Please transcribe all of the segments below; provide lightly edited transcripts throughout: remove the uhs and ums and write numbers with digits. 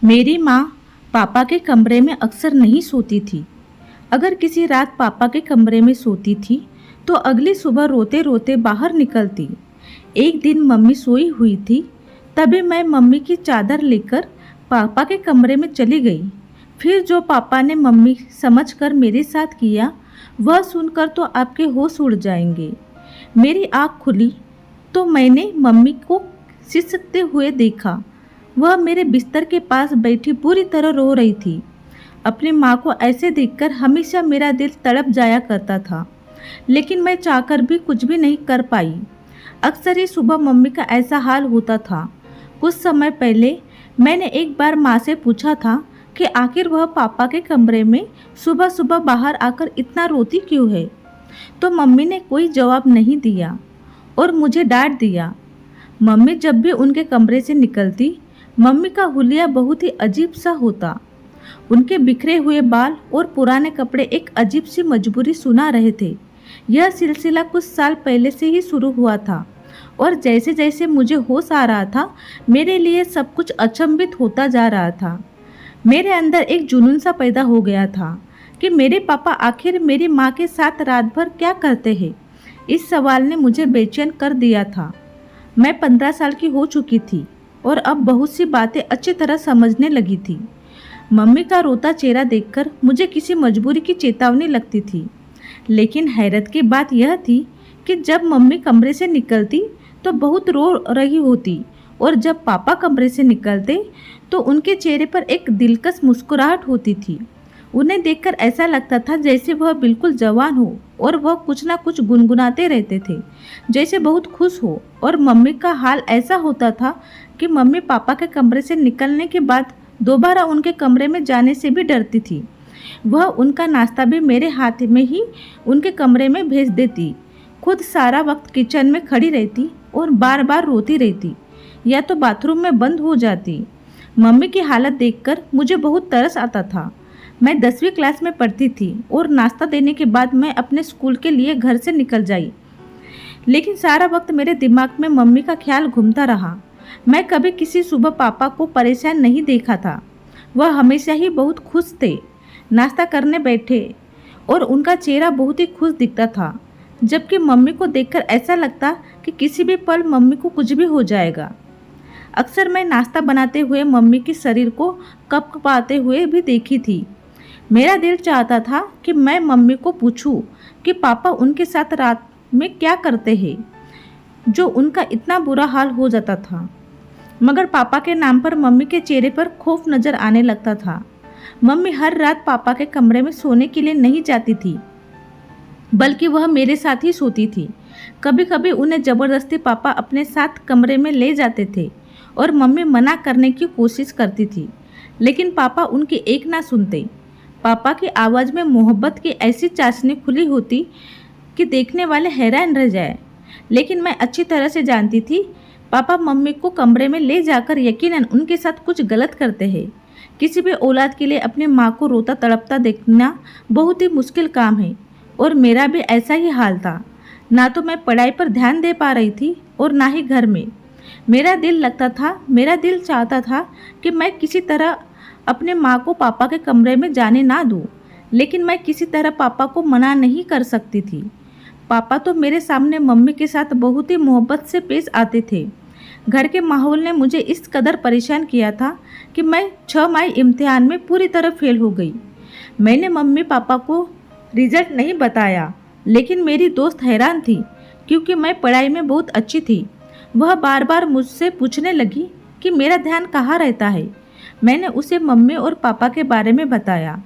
मेरी माँ पापा के कमरे में अक्सर नहीं सोती थी। अगर किसी रात पापा के कमरे में सोती थी तो अगली सुबह रोते रोते बाहर निकलती। एक दिन मम्मी सोई हुई थी, तभी मैं मम्मी की चादर लेकर पापा के कमरे में चली गई। फिर जो पापा ने मम्मी समझकर मेरे साथ किया, वह सुनकर तो आपके होश उड़ जाएंगे। मेरी आँख खुली तो मैंने मम्मी को सिसकते हुए देखा। वह मेरे बिस्तर के पास बैठी पूरी तरह रो रही थी। अपनी माँ को ऐसे देखकर हमेशा मेरा दिल तड़प जाया करता था, लेकिन मैं चाहकर भी कुछ भी नहीं कर पाई। अक्सर ही सुबह मम्मी का ऐसा हाल होता था। कुछ समय पहले मैंने एक बार माँ से पूछा था कि आखिर वह पापा के कमरे में सुबह सुबह बाहर आकर इतना रोती क्यों है। तो मम्मी ने कोई जवाब नहीं दिया और मुझे डांट दिया। मम्मी जब भी उनके कमरे से निकलती, मम्मी का हुलिया बहुत ही अजीब सा होता। उनके बिखरे हुए बाल और पुराने कपड़े एक अजीब सी मजबूरी सुना रहे थे। यह सिलसिला कुछ साल पहले से ही शुरू हुआ था और जैसे जैसे मुझे होश आ रहा था, मेरे लिए सब कुछ अचंभित होता जा रहा था। मेरे अंदर एक जुनून सा पैदा हो गया था कि मेरे पापा आखिर मेरी माँ के साथ रात भर क्या करते हैं। इस सवाल ने मुझे बेचैन कर दिया था। मैं 15 साल की हो चुकी थी और अब बहुत सी बातें अच्छी तरह समझने लगी थी। मम्मी का रोता चेहरा देखकर मुझे किसी मजबूरी की चेतावनी लगती थी, लेकिन हैरत की बात यह थी कि जब मम्मी कमरे से निकलती तो बहुत रो रही होती और जब पापा कमरे से निकलते तो उनके चेहरे पर एक दिलकश मुस्कुराहट होती थी। उन्हें देखकर ऐसा लगता था जैसे वह बिल्कुल जवान हो और वह कुछ ना कुछ गुनगुनाते रहते थे, जैसे बहुत खुश हो। और मम्मी का हाल ऐसा होता था कि मम्मी पापा के कमरे से निकलने के बाद दोबारा उनके कमरे में जाने से भी डरती थी। वह उनका नाश्ता भी मेरे हाथ में ही उनके कमरे में भेज देती, खुद सारा वक्त किचन में खड़ी रहती और बार बार रोती रहती या तो बाथरूम में बंद हो जाती। मम्मी की हालत देखकर मुझे बहुत तरस आता था। मैं 10वीं क्लास में पढ़ती थी और नाश्ता देने के बाद मैं अपने स्कूल के लिए घर से निकल जाई, लेकिन सारा वक्त मेरे दिमाग में मम्मी का ख्याल घूमता रहा। मैं कभी किसी सुबह पापा को परेशान नहीं देखा था। वह हमेशा ही बहुत खुश थे। नाश्ता करने बैठे और उनका चेहरा बहुत ही खुश दिखता था, जबकि मम्मी को देखकर ऐसा लगता कि किसी भी पल मम्मी को कुछ भी हो जाएगा। अक्सर मैं नाश्ता बनाते हुए मम्मी के शरीर को कँपकँपाते हुए भी देखी थी। मेरा दिल चाहता था कि मैं मम्मी को पूछूं कि पापा उनके साथ रात में क्या करते हैं, जो उनका इतना बुरा हाल हो जाता था। मगर पापा के नाम पर मम्मी के चेहरे पर खौफ नजर आने लगता था। मम्मी हर रात पापा के कमरे में सोने के लिए नहीं जाती थी, बल्कि वह मेरे साथ ही सोती थी। कभी कभी उन्हें ज़बरदस्ती पापा अपने साथ कमरे में ले जाते थे और मम्मी मना करने की कोशिश करती थी, लेकिन पापा उनकी एक ना सुनते। पापा की आवाज़ में मोहब्बत की ऐसी चाशनी खुली होती कि देखने वाले हैरान रह जाए। लेकिन मैं अच्छी तरह से जानती थी पापा मम्मी को कमरे में ले जाकर यकीनन उनके साथ कुछ गलत करते हैं। किसी भी औलाद के लिए अपनी माँ को रोता तड़पता देखना बहुत ही मुश्किल काम है और मेरा भी ऐसा ही हाल था। ना तो मैं पढ़ाई पर ध्यान दे पा रही थी और ना ही घर में। मेरा दिल चाहता था कि मैं किसी तरह अपने माँ को पापा के कमरे में जाने ना दूँ, लेकिन मैं किसी तरह पापा को मना नहीं कर सकती थी। पापा तो मेरे सामने मम्मी के साथ बहुत ही मोहब्बत से पेश आते थे। घर के माहौल ने मुझे इस कदर परेशान किया था कि मैं 6 माही इम्तिहान में पूरी तरह फेल हो गई। मैंने मम्मी पापा को रिजल्ट नहीं बताया, लेकिन मेरी दोस्त हैरान थी क्योंकि मैं पढ़ाई में बहुत अच्छी थी। वह बार बार मुझसे पूछने लगी कि मेरा ध्यान कहाँ रहता है। मैंने उसे मम्मी और पापा के बारे में बताया।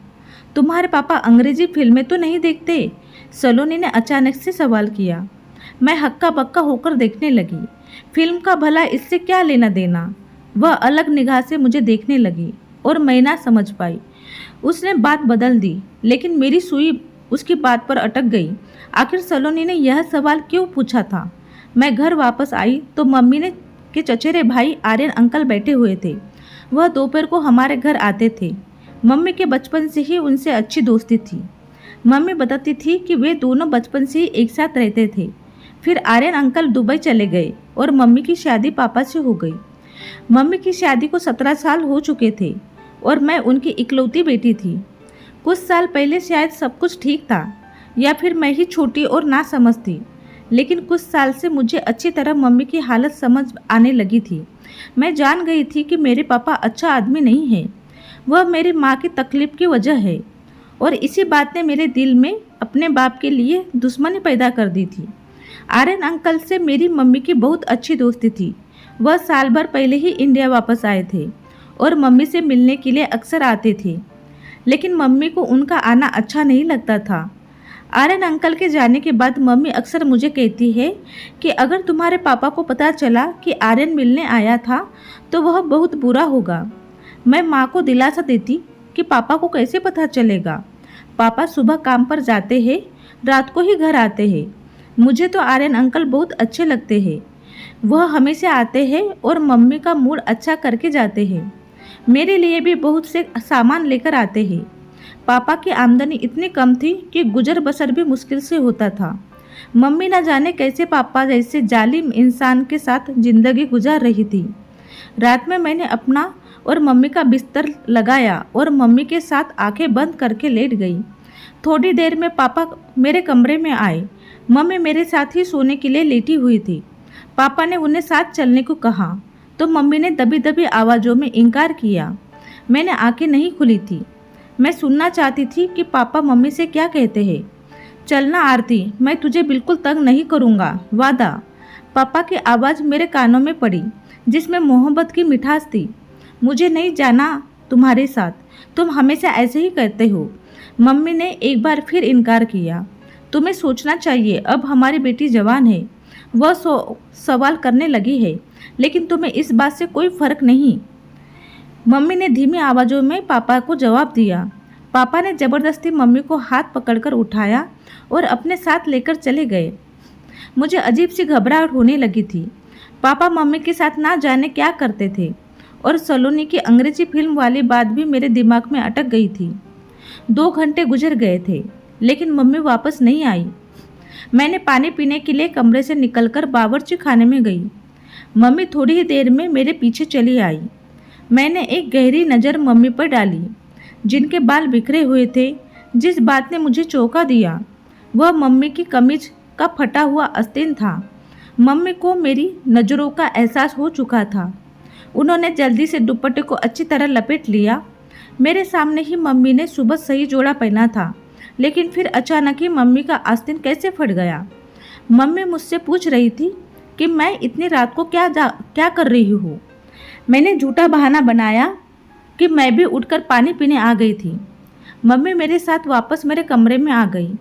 तुम्हारे पापा अंग्रेजी फिल्में तो नहीं देखते? सलोनी ने अचानक से सवाल किया। मैं हक्का बक्का होकर देखने लगी। फिल्म का भला इससे क्या लेना देना? वह अलग निगाह से मुझे देखने लगी और मैं ना समझ पाई। उसने बात बदल दी, लेकिन मेरी सुई उसकी बात पर अटक गई। आखिर सलोनी ने यह सवाल क्यों पूछा था? मैं घर वापस आई तो मम्मी ने के चचेरे भाई आर्यन अंकल बैठे हुए थे। वह दोपहर को हमारे घर आते थे। मम्मी के बचपन से ही उनसे अच्छी दोस्ती थी। मम्मी बताती थी कि वे दोनों बचपन से ही एक साथ रहते थे। फिर आर्यन अंकल दुबई चले गए और मम्मी की शादी पापा से हो गई। मम्मी की शादी को 17 साल हो चुके थे और मैं उनकी इकलौती बेटी थी। कुछ साल पहले शायद सब कुछ ठीक था या फिर मैं ही छोटी और नासमझ थी, लेकिन कुछ साल से मुझे अच्छी तरह मम्मी की हालत समझ आने लगी थी। मैं जान गई थी कि मेरे पापा अच्छा आदमी नहीं है, वह मेरी माँ की तकलीफ की वजह है और इसी बात ने मेरे दिल में अपने बाप के लिए दुश्मनी पैदा कर दी थी। आर्यन अंकल से मेरी मम्मी की बहुत अच्छी दोस्ती थी। वह साल भर पहले ही इंडिया वापस आए थे और मम्मी से मिलने के लिए अक्सर आते थे, लेकिन मम्मी को उनका आना अच्छा नहीं लगता था। आर्यन अंकल के जाने के बाद मम्मी अक्सर मुझे कहती है कि अगर तुम्हारे पापा को पता चला कि आर्यन मिलने आया था तो वह बहुत बुरा होगा। मैं माँ को दिलासा देती कि पापा को कैसे पता चलेगा, पापा सुबह काम पर जाते हैं, रात को ही घर आते हैं। मुझे तो आर्यन अंकल बहुत अच्छे लगते हैं, वह हमेशा आते हैं और मम्मी का मूड अच्छा करके जाते हैं। मेरे लिए भी बहुत से सामान लेकर आते हैं। पापा की आमदनी इतनी कम थी कि गुजर बसर भी मुश्किल से होता था। मम्मी न जाने कैसे पापा जैसे जालिम इंसान के साथ जिंदगी गुजार रही थी। रात में मैंने अपना और मम्मी का बिस्तर लगाया और मम्मी के साथ आंखें बंद करके लेट गई। थोड़ी देर में पापा मेरे कमरे में आए। मम्मी मेरे साथ ही सोने के लिए लेटी हुई थी। पापा ने उन्हें साथ चलने को कहा तो मम्मी ने दबी दबी आवाज़ों में इनकार किया। मैंने आंखें नहीं खुली थी। मैं सुनना चाहती थी कि पापा मम्मी से क्या कहते हैं। चलना आरती, मैं तुझे बिल्कुल तंग नहीं करूँगा, वादा। पापा की आवाज़ मेरे कानों में पड़ी, जिसमें मोहब्बत की मिठास थी। मुझे नहीं जाना तुम्हारे साथ, तुम हमेशा ऐसे ही करते हो। मम्मी ने एक बार फिर इनकार किया। तुम्हें सोचना चाहिए, अब हमारी बेटी जवान है, वह सवाल करने लगी है, लेकिन तुम्हें इस बात से कोई फर्क नहीं। मम्मी ने धीमी आवाज़ों में पापा को जवाब दिया। पापा ने ज़बरदस्ती मम्मी को हाथ पकड़कर उठाया और अपने साथ लेकर चले गए। मुझे अजीब सी घबराहट होने लगी थी। पापा मम्मी के साथ ना जाने क्या करते थे और सलोनी की अंग्रेजी फिल्म वाली बात भी मेरे दिमाग में अटक गई थी। 2 घंटे गुजर गए थे, लेकिन मम्मी वापस नहीं आई। मैंने पानी पीने के लिए कमरे से निकलकर बावर्ची खाने में गई। मम्मी थोड़ी ही देर में मेरे पीछे चली आई। मैंने एक गहरी नज़र मम्मी पर डाली, जिनके बाल बिखरे हुए थे। जिस बात ने मुझे चौंका दिया वह मम्मी की कमीज का फटा हुआ आस्तीन था। मम्मी को मेरी नज़रों का एहसास हो चुका था। उन्होंने जल्दी से दुपट्टे को अच्छी तरह लपेट लिया। मेरे सामने ही मम्मी ने सुबह सही जोड़ा पहना था, लेकिन फिर अचानक ही मम्मी का आस्तीन कैसे फट गया। मम्मी मुझसे पूछ रही थी कि मैं इतनी रात को क्या कर रही हूँ। मैंने झूठा बहाना बनाया कि मैं भी उठकर पानी पीने आ गई थी। मम्मी मेरे साथ वापस मेरे कमरे में आ गई।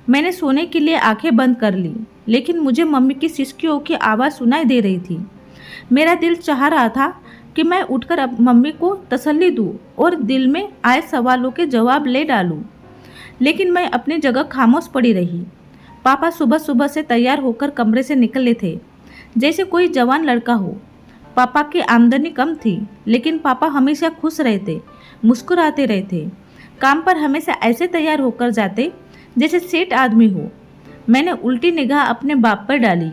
मैंने सोने के लिए आंखें बंद कर ली, लेकिन मुझे मम्मी की सिसकियों की आवाज़ सुनाई दे रही थी। मेरा दिल चाह रहा था कि मैं उठकर अब मम्मी को तसल्ली दूँ और दिल में आए सवालों के जवाब ले डालूँ, लेकिन मैं अपनी जगह खामोश पड़ी रही। पापा सुबह सुबह से तैयार होकर कमरे से निकले थे, जैसे कोई जवान लड़का हो। पापा की आमदनी कम थी, लेकिन पापा हमेशा खुश रहते, मुस्कुराते रहते। काम पर हमेशा ऐसे तैयार होकर जाते जैसे सेठ आदमी हो। मैंने उल्टी निगाह अपने बाप पर डाली,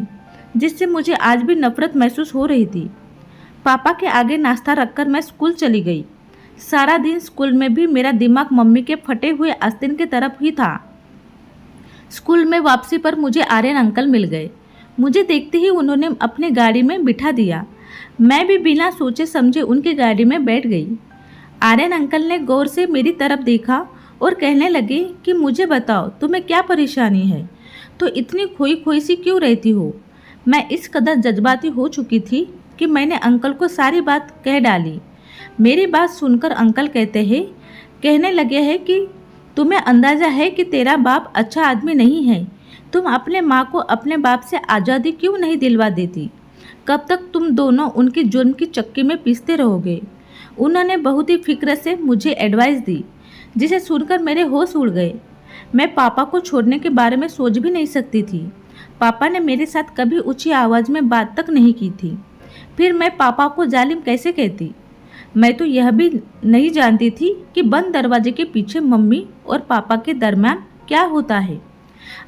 जिससे मुझे आज भी नफरत महसूस हो रही थी। पापा के आगे नाश्ता रखकर मैं स्कूल चली गई। सारा दिन स्कूल में भी मेरा दिमाग मम्मी के फटे हुए आस्तीन की तरफ ही था। स्कूल में वापसी पर मुझे आर्यन अंकल मिल गए। मुझे देखते ही उन्होंने अपनी गाड़ी में बिठा दिया। मैं भी बिना सोचे समझे उनकी गाड़ी में बैठ गई। आर्यन अंकल ने गौर से मेरी तरफ देखा और कहने लगे कि मुझे बताओ, तुम्हें क्या परेशानी है, तो इतनी खोई खोई सी क्यों रहती हो। मैं इस कदर जज्बाती हो चुकी थी कि मैंने अंकल को सारी बात कह डाली। मेरी बात सुनकर अंकल कहने लगे हैं कि तुम्हें अंदाज़ा है कि तेरा बाप अच्छा आदमी नहीं है। तुम अपने माँ को अपने बाप से आज़ादी क्यों नहीं दिलवा देती। कब तक तुम दोनों उनकी जुर्म की चक्की में पीसते रहोगे। उन्होंने बहुत ही फिक्र से मुझे एडवाइस दी, जिसे सुनकर मेरे होश उड़ गए। मैं पापा को छोड़ने के बारे में सोच भी नहीं सकती थी। पापा ने मेरे साथ कभी ऊंची आवाज़ में बात तक नहीं की थी, फिर मैं पापा को जालिम कैसे कहती। मैं तो यह भी नहीं जानती थी कि बंद दरवाजे के पीछे मम्मी और पापा के दरमियान क्या होता है।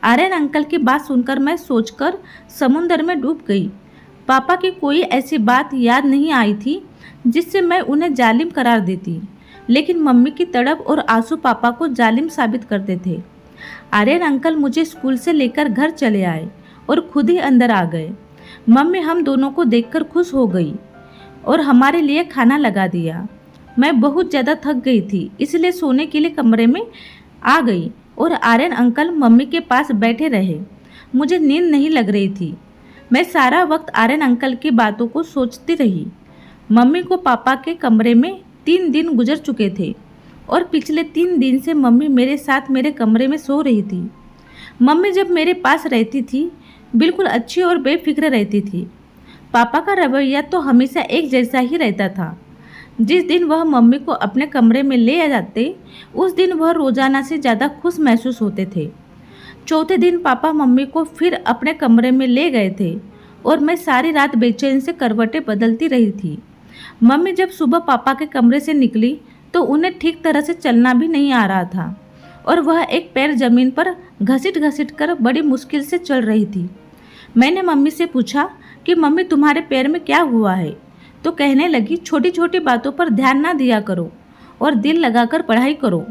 आर्यन अंकल की बात सुनकर मैं सोचकर समुंदर में डूब गई। पापा की कोई ऐसी बात याद नहीं आई थी जिससे मैं उन्हें जालिम करार देती, लेकिन मम्मी की तड़प और आंसू पापा को जालिम साबित करते थे। आर्यन अंकल मुझे स्कूल से लेकर घर चले आए और खुद ही अंदर आ गए। मम्मी हम दोनों को देखकर खुश हो गई और हमारे लिए खाना लगा दिया। मैं बहुत ज़्यादा थक गई थी, इसलिए सोने के लिए कमरे में आ गई और आर्यन अंकल मम्मी के पास बैठे रहे। मुझे नींद नहीं लग रही थी। मैं सारा वक्त आर्यन अंकल की बातों को सोचती रही। मम्मी को पापा के कमरे में 3 दिन गुजर चुके थे और पिछले 3 दिन से मम्मी मेरे साथ मेरे कमरे में सो रही थी। मम्मी जब मेरे पास रहती थी बिल्कुल अच्छी और बेफिक्र रहती थी। पापा का रवैया तो हमेशा एक जैसा ही रहता था। जिस दिन वह मम्मी को अपने कमरे में ले आ जाते उस दिन वह रोज़ाना से ज़्यादा खुश महसूस होते थे। चौथे दिन पापा मम्मी को फिर अपने कमरे में ले गए थे और मैं सारी रात बेचैन से करवटें बदलती रही थी। मम्मी जब सुबह पापा के कमरे से निकली तो उन्हें ठीक तरह से चलना भी नहीं आ रहा था और वह एक पैर जमीन पर घसीट घसीट कर बड़ी मुश्किल से चल रही थी। मैंने मम्मी से पूछा कि मम्मी तुम्हारे पैर में क्या हुआ है? तो कहने लगी, छोटी छोटी बातों पर ध्यान ना दिया करो और दिल लगाकर पढ़ाई करो।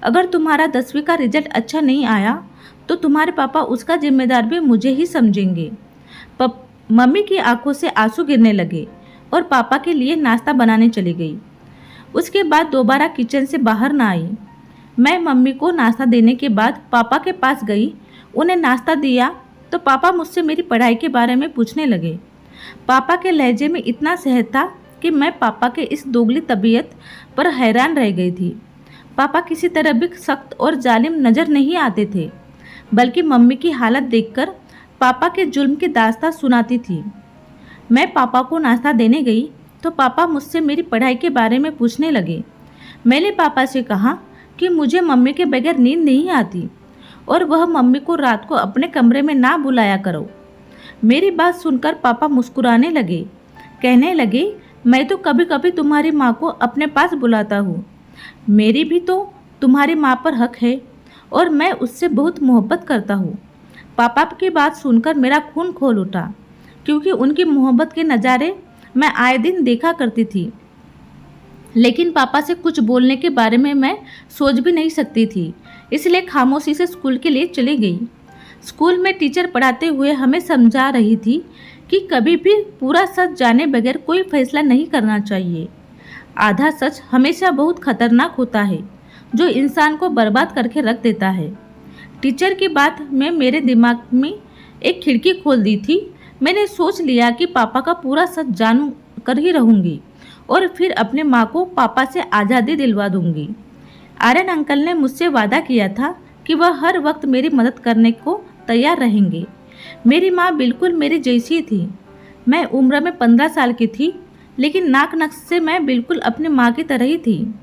अगर तुम्हारा 10वीं का रिजल्ट अच्छा नहीं आया तो तुम्हारे पापा उसका जिम्मेदार भी मुझे ही समझेंगे। मम्मी की आंखों से आंसू गिरने लगे और पापा के लिए नाश्ता बनाने चली गई। उसके बाद दोबारा किचन से बाहर ना आई। मैं मम्मी को नाश्ता देने के बाद पापा के पास गई, उन्हें नाश्ता दिया तो पापा मुझसे मेरी पढ़ाई के बारे में पूछने लगे। पापा के लहजे में इतना सहज था कि मैं पापा के इस दोगली तबीयत पर हैरान रह गई थी। पापा किसी तरह भी सख्त और जालिम नज़र नहीं आते थे, बल्कि मम्मी की हालत देखकर पापा के जुल्म की दास्तां सुनाती थी। मैं पापा को नाश्ता देने गई तो पापा मुझसे मेरी पढ़ाई के बारे में पूछने लगे। मैंने पापा से कहा कि मुझे मम्मी के बगैर नींद नहीं आती और वह मम्मी को रात को अपने कमरे में ना बुलाया करो। मेरी बात सुनकर पापा मुस्कुराने लगे, कहने लगे, मैं तो कभी कभी तुम्हारी माँ को अपने पास बुलाता हूँ। मेरी भी तो तुम्हारी माँ पर हक है और मैं उससे बहुत मोहब्बत करता हूँ। पापा की बात सुनकर मेरा खून खौल उठा, क्योंकि उनकी मोहब्बत के नज़ारे मैं आए दिन देखा करती थी, लेकिन पापा से कुछ बोलने के बारे में मैं सोच भी नहीं सकती थी, इसलिए खामोशी से स्कूल के लिए चली गई। स्कूल में टीचर पढ़ाते हुए हमें समझा रही थी कि कभी भी पूरा सच जाने बगैर कोई फैसला नहीं करना चाहिए। आधा सच हमेशा बहुत खतरनाक होता है, जो इंसान को बर्बाद करके रख देता है। टीचर की बात में मेरे दिमाग में एक खिड़की खोल दी थी। मैंने सोच लिया कि पापा का पूरा सच जान कर ही रहूँगी और फिर अपने माँ को पापा से आज़ादी दिलवा दूँगी। आर्यन अंकल ने मुझसे वादा किया था कि वह हर वक्त मेरी मदद करने को तैयार रहेंगे। मेरी माँ बिल्कुल मेरी जैसी थी। मैं उम्र में 15 साल की थी, लेकिन नाक नक्श से मैं बिल्कुल अपनी माँ की तरह ही थी।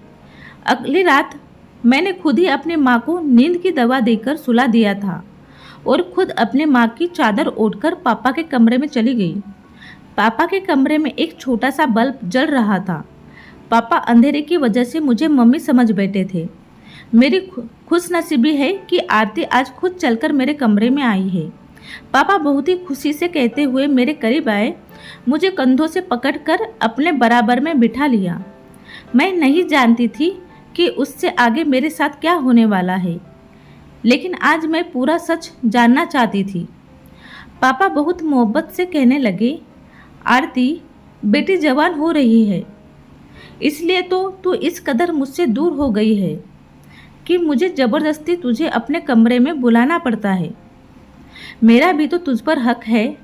अगली रात मैंने खुद ही अपनी माँ को नींद की दवा देकर सुला दिया था और खुद अपने माँ की चादर ओढ़कर पापा के कमरे में चली गई। पापा के कमरे में एक छोटा सा बल्ब जल रहा था। पापा अंधेरे की वजह से मुझे मम्मी समझ बैठे थे। मेरी खुशनसीबी है कि आरती आज खुद चलकर मेरे कमरे में आई है। पापा बहुत ही खुशी से कहते हुए मेरे करीब आए, मुझे कंधों से पकड़कर अपने बराबर में बिठा लिया। मैं नहीं जानती थी कि उससे आगे मेरे साथ क्या होने वाला है, लेकिन आज मैं पूरा सच जानना चाहती थी। पापा बहुत मोहब्बत से कहने लगे, आरती बेटी जवान हो रही है, इसलिए तो तू इस कदर मुझसे दूर हो गई है कि मुझे ज़बरदस्ती तुझे अपने कमरे में बुलाना पड़ता है। मेरा भी तो तुझ पर हक है।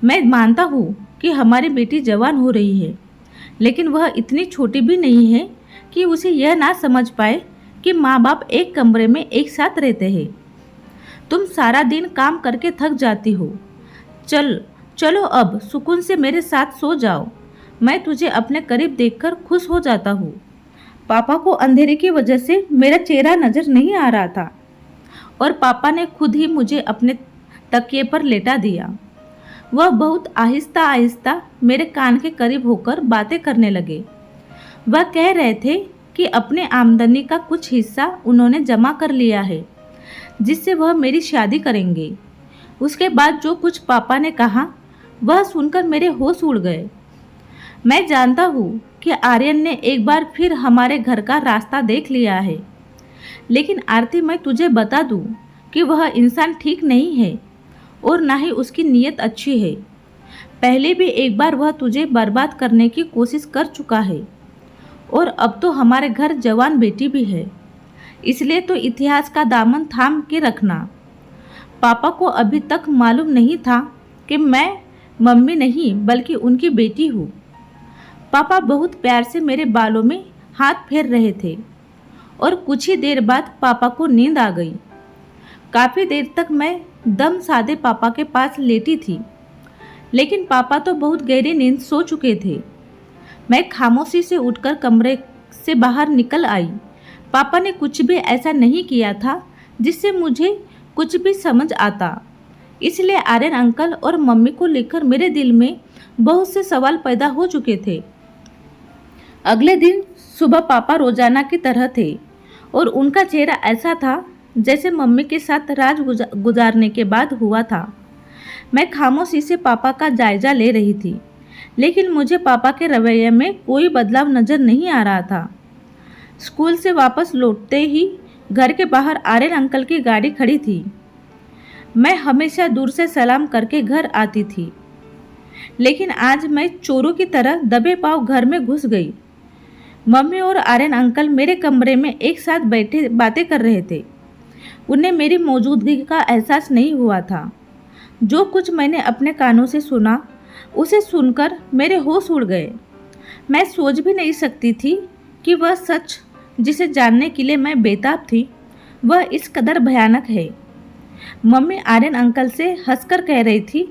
मैं मानता हूँ कि हमारी बेटी जवान हो रही है, लेकिन वह इतनी छोटी भी नहीं है कि उसे यह ना समझ पाए कि माँ बाप एक कमरे में एक साथ रहते हैं। तुम सारा दिन काम करके थक जाती हो। चलो अब सुकून से मेरे साथ सो जाओ। मैं तुझे अपने करीब देखकर खुश हो जाता हूँ। पापा को अंधेरे की वजह से मेरा चेहरा नज़र नहीं आ रहा था और पापा ने खुद ही मुझे अपने तकिए पर लेटा दिया। वह बहुत आहिस्ता आहिस्ता मेरे कान के करीब होकर बातें करने लगे। वह कह रहे थे कि अपने आमदनी का कुछ हिस्सा उन्होंने जमा कर लिया है, जिससे वह मेरी शादी करेंगे। उसके बाद जो कुछ पापा ने कहा वह सुनकर मेरे होश उड़ गए। मैं जानता हूँ कि आर्यन ने एक बार फिर हमारे घर का रास्ता देख लिया है, लेकिन आरती मैं तुझे बता दूँ कि वह इंसान ठीक नहीं है और ना ही उसकी नीयत अच्छी है। पहले भी एक बार वह तुझे बर्बाद करने की कोशिश कर चुका है और अब तो हमारे घर जवान बेटी भी है, इसलिए तो इतिहास का दामन थाम के रखना। पापा को अभी तक मालूम नहीं था कि मैं मम्मी नहीं बल्कि उनकी बेटी हूँ। पापा बहुत प्यार से मेरे बालों में हाथ फेर रहे थे और कुछ ही देर बाद पापा को नींद आ गई। काफ़ी देर तक मैं दम साधे पापा के पास लेटी थी, लेकिन पापा तो बहुत गहरी नींद सो चुके थे। मैं खामोशी से उठकर कमरे से बाहर निकल आई। पापा ने कुछ भी ऐसा नहीं किया था जिससे मुझे कुछ भी समझ आता, इसलिए आर्यन अंकल और मम्मी को लेकर मेरे दिल में बहुत से सवाल पैदा हो चुके थे। अगले दिन सुबह पापा रोजाना की तरह थे और उनका चेहरा ऐसा था जैसे मम्मी के साथ रात गुजारने के बाद हुआ था। मैं खामोशी से पापा का जायजा ले रही थी, लेकिन मुझे पापा के रवैये में कोई बदलाव नज़र नहीं आ रहा था। स्कूल से वापस लौटते ही घर के बाहर आर्यन अंकल की गाड़ी खड़ी थी। मैं हमेशा दूर से सलाम करके घर आती थी, लेकिन आज मैं चोरों की तरह दबे पांव घर में घुस गई। मम्मी और आर्यन अंकल मेरे कमरे में एक साथ बैठे बातें कर रहे थे। उन्हें मेरी मौजूदगी का एहसास नहीं हुआ था। जो कुछ मैंने अपने कानों से सुना उसे सुनकर मेरे होश उड़ गए। मैं सोच भी नहीं सकती थी कि वह सच जिसे जानने के लिए मैं बेताब थी वह इस कदर भयानक है। मम्मी आर्यन अंकल से हंसकर कह रही थी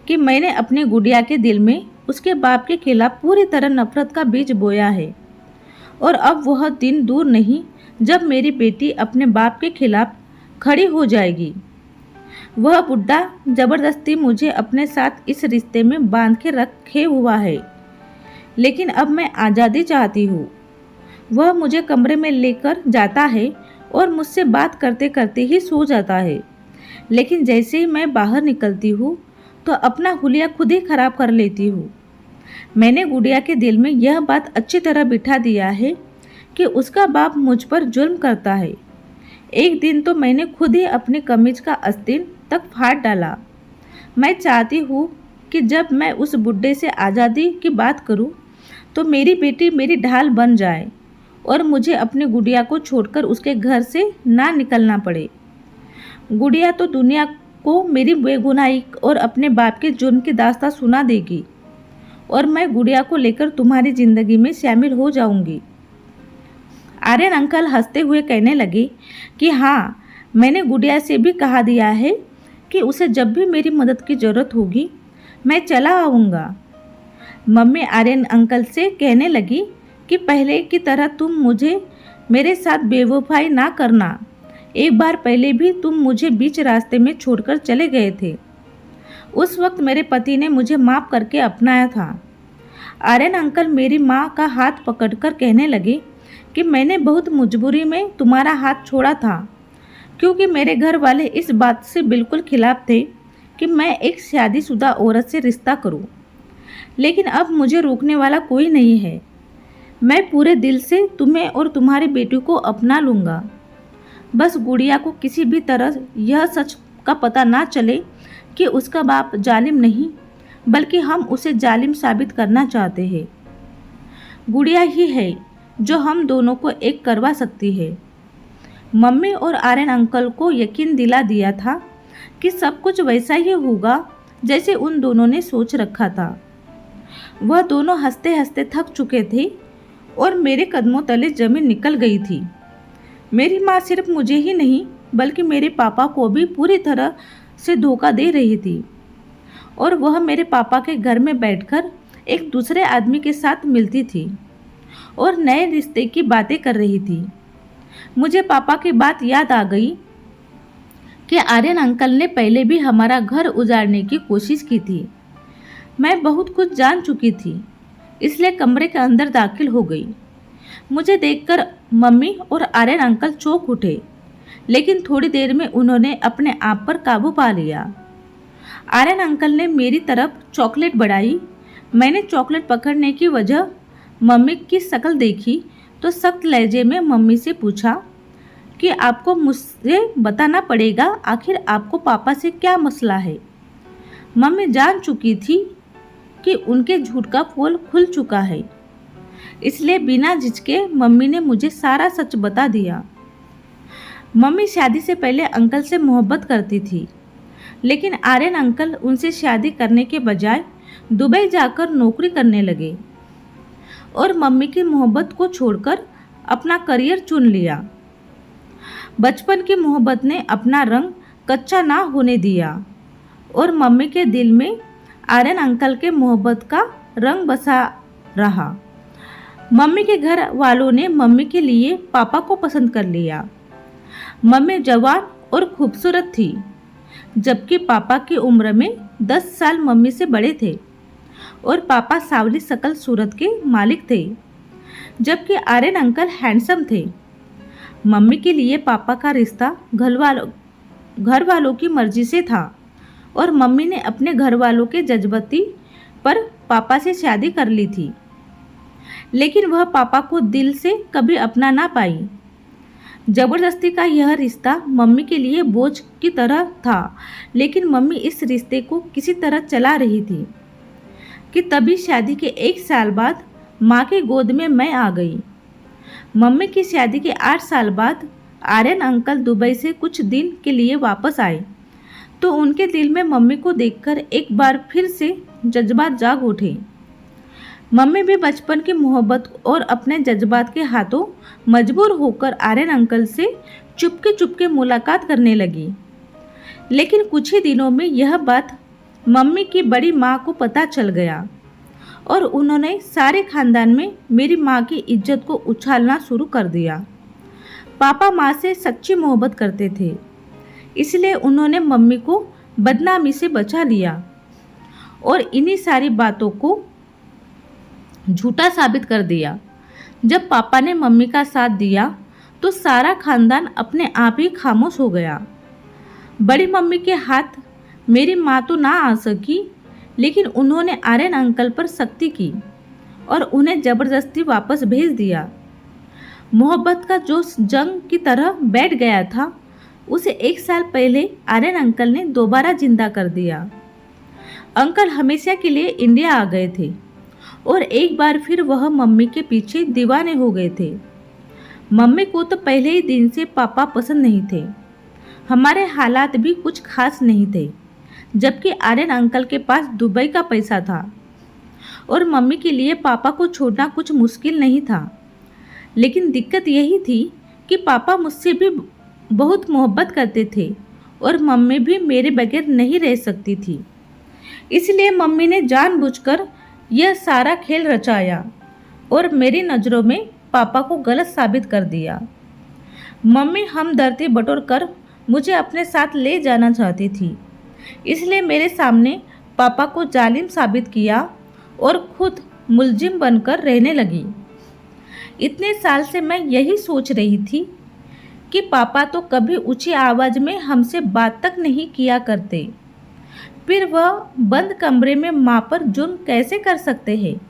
कि मैंने अपनी गुड़िया के दिल में उसके बाप के खिलाफ पूरी तरह नफरत का बीज बोया है और अब वह दिन दूर नहीं जब मेरी बेटी अपने बाप के खिलाफ खड़ी हो जाएगी। वह बुढ़ा जबरदस्ती मुझे अपने साथ इस रिश्ते में बांध के रखे हुआ है, लेकिन अब मैं आज़ादी चाहती हूँ। वह मुझे कमरे में लेकर जाता है और मुझसे बात करते करते ही सो जाता है, लेकिन जैसे ही मैं बाहर निकलती हूँ तो अपना हुलिया खुद ही खराब कर लेती हूँ। मैंने गुड़िया के दिल में यह बात अच्छी तरह बिठा दिया है कि उसका बाप मुझ पर जुल्म करता है। एक दिन तो मैंने खुद ही अपनी कमीज का आस्तीन तक फाड़ डाला। मैं चाहती हूँ कि जब मैं उस बुढ़े से आज़ादी की बात करूँ तो मेरी बेटी मेरी ढाल बन जाए और मुझे अपनी गुड़िया को छोड़कर उसके घर से ना निकलना पड़े। गुड़िया तो दुनिया को मेरी बेगुनाही और अपने बाप के जुर्म की दास्तां सुना देगी और मैं गुड़िया को लेकर तुम्हारी ज़िंदगी में शामिल हो जाऊंगी। आर्यन अंकल हंसते हुए कहने लगे कि हाँ, मैंने गुड़िया से भी कहा दिया है कि उसे जब भी मेरी मदद की ज़रूरत होगी मैं चला आऊँगा। मम्मी आर्यन अंकल से कहने लगी कि पहले की तरह तुम मुझे मेरे साथ बेवफाई ना करना। एक बार पहले भी तुम मुझे बीच रास्ते में छोड़कर चले गए थे। उस वक्त मेरे पति ने मुझे माफ़ करके अपनाया था। आर्यन अंकल मेरी माँ का हाथ पकड़कर कहने लगे कि मैंने बहुत मजबूरी में तुम्हारा हाथ छोड़ा था, क्योंकि मेरे घर वाले इस बात से बिल्कुल खिलाफ थे कि मैं एक शादीशुदा औरत से रिश्ता करूं। लेकिन अब मुझे रोकने वाला कोई नहीं है। मैं पूरे दिल से तुम्हें और तुम्हारी बेटी को अपना लूँगा। बस गुड़िया को किसी भी तरह यह सच का पता ना चले कि उसका बाप जालिम नहीं बल्कि हम उसे जालिम साबित करना चाहते हैं। गुड़िया ही है जो हम दोनों को एक करवा सकती है। मम्मी और आर्यन अंकल को यकीन दिला दिया था कि सब कुछ वैसा ही होगा जैसे उन दोनों ने सोच रखा था। वह दोनों हंसते हंसते थक चुके थे और मेरे कदमों तले जमीन निकल गई थी। मेरी माँ सिर्फ मुझे ही नहीं बल्कि मेरे पापा को भी पूरी तरह से धोखा दे रही थी और वह मेरे पापा के घर में बैठकर एक दूसरे आदमी के साथ मिलती थी और नए रिश्ते की बातें कर रही थी। मुझे पापा की बात याद आ गई कि आर्यन अंकल ने पहले भी हमारा घर उजाड़ने की कोशिश की थी। मैं बहुत कुछ जान चुकी थी, इसलिए कमरे के अंदर दाखिल हो गई। मुझे देखकर मम्मी और आर्यन अंकल चौंक उठे, लेकिन थोड़ी देर में उन्होंने अपने आप पर काबू पा लिया। आर्यन अंकल ने मेरी तरफ चॉकलेट बढ़ाई। मैंने चॉकलेट पकड़ने की वजह मम्मी की शक्ल देखी तो सख्त लहजे में मम्मी से पूछा कि आपको मुझसे बताना पड़ेगा, आखिर आपको पापा से क्या मसला है। मम्मी जान चुकी थी कि उनके झूठ का पोल खुल चुका है, इसलिए बिना झिझके मम्मी ने मुझे सारा सच बता दिया। मम्मी शादी से पहले अंकल से मोहब्बत करती थी, लेकिन आर्यन अंकल उनसे शादी करने के बजाय दुबई जाकर नौकरी करने लगे और मम्मी की मोहब्बत को छोड़कर अपना करियर चुन लिया। बचपन की मोहब्बत ने अपना रंग कच्चा ना होने दिया और मम्मी के दिल में आर्यन अंकल के मोहब्बत का रंग बसा रहा। मम्मी के घर वालों ने मम्मी के लिए पापा को पसंद कर लिया। मम्मी जवान और खूबसूरत थी, जबकि पापा की उम्र में 10 साल मम्मी से बड़े थे और पापा सावली शकल सूरत के मालिक थे, जबकि आर्यन अंकल हैंडसम थे। मम्मी के लिए पापा का रिश्ता घर वालों की मर्जी से था और मम्मी ने अपने घर वालों के जज्बाती पर पापा से शादी कर ली थी, लेकिन वह पापा को दिल से कभी अपना ना पाई। जबरदस्ती का यह रिश्ता मम्मी के लिए बोझ की तरह था, लेकिन मम्मी इस रिश्ते को किसी तरह चला रही थी कि तभी शादी के 1 साल बाद माँ के गोद में मैं आ गई। मम्मी की शादी के 8 साल बाद आर्यन अंकल दुबई से कुछ दिन के लिए वापस आए तो उनके दिल में मम्मी को देखकर एक बार फिर से जज्बात जाग उठे। मम्मी भी बचपन की मोहब्बत और अपने जज्बात के हाथों मजबूर होकर आर्यन अंकल से चुपके मुलाकात करने लगी। लेकिन कुछ ही दिनों में यह बात मम्मी की बड़ी माँ को पता चल गया और उन्होंने सारे खानदान में मेरी माँ की इज्जत को उछालना शुरू कर दिया। पापा माँ से सच्ची मोहब्बत करते थे, इसलिए उन्होंने मम्मी को बदनामी से बचा लिया और इन्हीं सारी बातों को झूठा साबित कर दिया। जब पापा ने मम्मी का साथ दिया तो सारा खानदान अपने आप ही खामोश हो गया। बड़ी मम्मी के हाथ मेरी माँ तो ना आ सकी, लेकिन उन्होंने आर्यन अंकल पर सख्ती की और उन्हें ज़बरदस्ती वापस भेज दिया। मोहब्बत का जोश जंग की तरह बैठ गया था, उसे 1 साल पहले आर्यन अंकल ने दोबारा जिंदा कर दिया। अंकल हमेशा के लिए इंडिया आ गए थे और एक बार फिर वह मम्मी के पीछे दीवाने हो गए थे। मम्मी को तो पहले ही दिन से पापा पसंद नहीं थे, हमारे हालात भी कुछ खास नहीं थे, जबकि आर्यन अंकल के पास दुबई का पैसा था और मम्मी के लिए पापा को छोड़ना कुछ मुश्किल नहीं था। लेकिन दिक्कत यही थी कि पापा मुझसे भी बहुत मोहब्बत करते थे और मम्मी भी मेरे बगैर नहीं रह सकती थी। इसलिए मम्मी ने जानबूझकर यह सारा खेल रचाया और मेरी नज़रों में पापा को गलत साबित कर दिया। मम्मी हमदर्दी बटोरकर मुझे अपने साथ ले जाना चाहती थी, इसलिए मेरे सामने पापा को जालिम साबित किया और खुद मुलजिम बनकर रहने लगी। इतने साल से मैं यही सोच रही थी कि पापा तो कभी ऊंची आवाज़ में हमसे बात तक नहीं किया करते, फिर वह बंद कमरे में माँ पर जुर्म कैसे कर सकते हैं।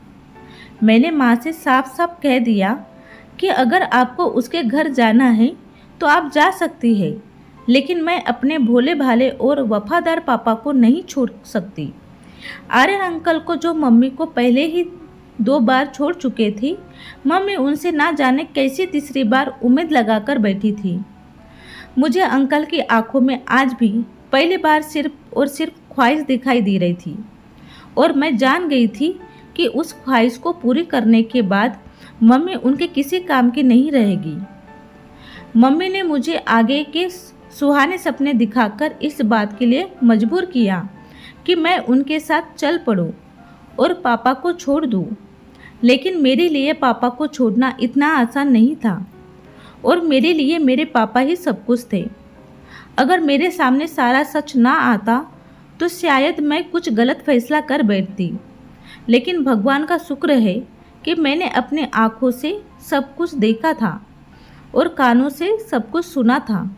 मैंने माँ से साफ साफ कह दिया कि अगर आपको उसके घर जाना है तो आप जा सकती है, लेकिन मैं अपने भोले भाले और वफादार पापा को नहीं छोड़ सकती। आर्यन अंकल को जो मम्मी को पहले ही 2 बार छोड़ चुके थे, मम्मी उनसे ना जाने कैसी तीसरी बार उम्मीद लगाकर बैठी थी। मुझे अंकल की आंखों में आज भी पहली बार सिर्फ और सिर्फ ख्वाहिश दिखाई दे रही थी और मैं जान गई थी कि उस ख्वाहिश को पूरी करने के बाद मम्मी उनके किसी काम की नहीं रहेगी। मम्मी ने मुझे आगे के सुहाने सपने दिखाकर इस बात के लिए मजबूर किया कि मैं उनके साथ चल पड़ूं और पापा को छोड़ दूं। लेकिन मेरे लिए पापा को छोड़ना इतना आसान नहीं था और मेरे लिए मेरे पापा ही सब कुछ थे। अगर मेरे सामने सारा सच ना आता तो शायद मैं कुछ गलत फैसला कर बैठती, लेकिन भगवान का शुक्र है कि मैंने अपने आँखों से सब कुछ देखा था और कानों से सब कुछ सुना था।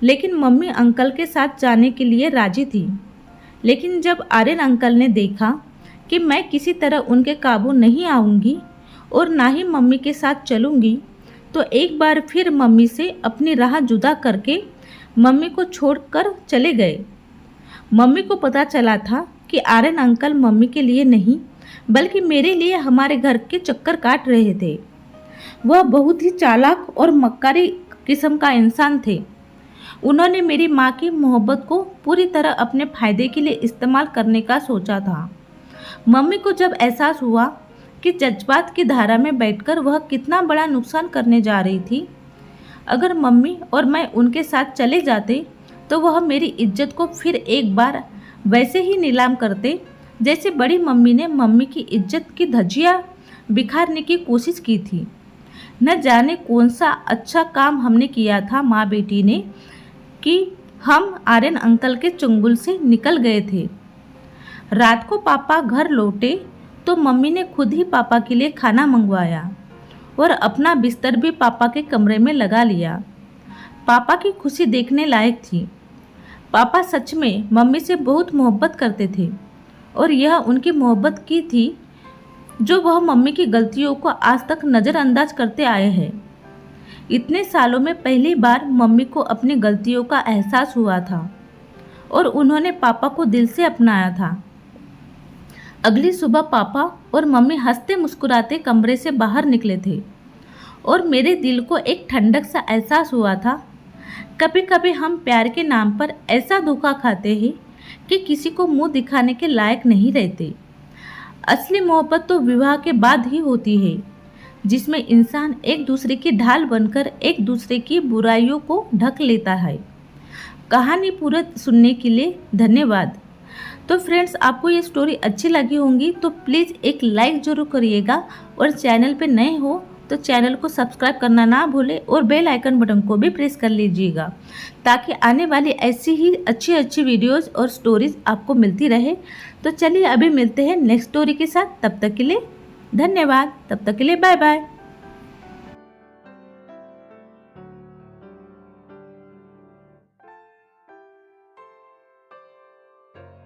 लेकिन मम्मी अंकल के साथ जाने के लिए राजी थी, लेकिन जब आर्यन अंकल ने देखा कि मैं किसी तरह उनके काबू नहीं आऊँगी और ना ही मम्मी के साथ चलूँगी, तो एक बार फिर मम्मी से अपनी राह जुदा करके मम्मी को छोड़कर चले गए। मम्मी को पता चला था कि आर्यन अंकल मम्मी के लिए नहीं बल्कि मेरे लिए हमारे घर के चक्कर काट रहे थे। वह बहुत ही चालाक और मक्कारी किस्म का इंसान थे। उन्होंने मेरी माँ की मोहब्बत को पूरी तरह अपने फ़ायदे के लिए इस्तेमाल करने का सोचा था। मम्मी को जब एहसास हुआ कि जज्बात की धारा में बैठकर वह कितना बड़ा नुकसान करने जा रही थी, अगर मम्मी और मैं उनके साथ चले जाते तो वह मेरी इज्जत को फिर एक बार वैसे ही नीलाम करते जैसे बड़ी मम्मी ने मम्मी की इज्जत की धज्जियाँ बिखारने की कोशिश की थी। न जाने कौन सा अच्छा काम हमने किया था माँ बेटी ने कि हम आर्यन अंकल के चंगुल से निकल गए थे। रात को पापा घर लौटे तो मम्मी ने खुद ही पापा के लिए खाना मंगवाया और अपना बिस्तर भी पापा के कमरे में लगा लिया। पापा की खुशी देखने लायक थी। पापा सच में मम्मी से बहुत मोहब्बत करते थे और यह उनकी मोहब्बत की थी जो वह मम्मी की गलतियों को आज तक नज़रअंदाज करते आए हैं। इतने सालों में पहली बार मम्मी को अपनी गलतियों का एहसास हुआ था और उन्होंने पापा को दिल से अपनाया था। अगली सुबह पापा और मम्मी हंसते मुस्कुराते कमरे से बाहर निकले थे और मेरे दिल को एक ठंडक सा एहसास हुआ था। कभी कभी हम प्यार के नाम पर ऐसा धोखा खाते हैं कि किसी को मुंह दिखाने के लायक नहीं रहते। असली मोहब्बत तो विवाह के बाद ही होती है, जिसमें इंसान एक दूसरे की ढाल बनकर एक दूसरे की बुराइयों को ढक लेता है। कहानी पूरा सुनने के लिए धन्यवाद। तो फ्रेंड्स, आपको ये स्टोरी अच्छी लगी होंगी तो प्लीज़ एक लाइक ज़रूर करिएगा और चैनल पे नए हो तो चैनल को सब्सक्राइब करना ना भूलें और बेल आइकन बटन को भी प्रेस कर लीजिएगा ताकि आने वाली ऐसी ही अच्छी वीडियोस और स्टोरीज़ आपको मिलती रहे। तो चलिए अभी मिलते हैं नेक्स्ट स्टोरी के साथ। तब तक के लिए धन्यवाद। तब तक के लिए बाय बाय।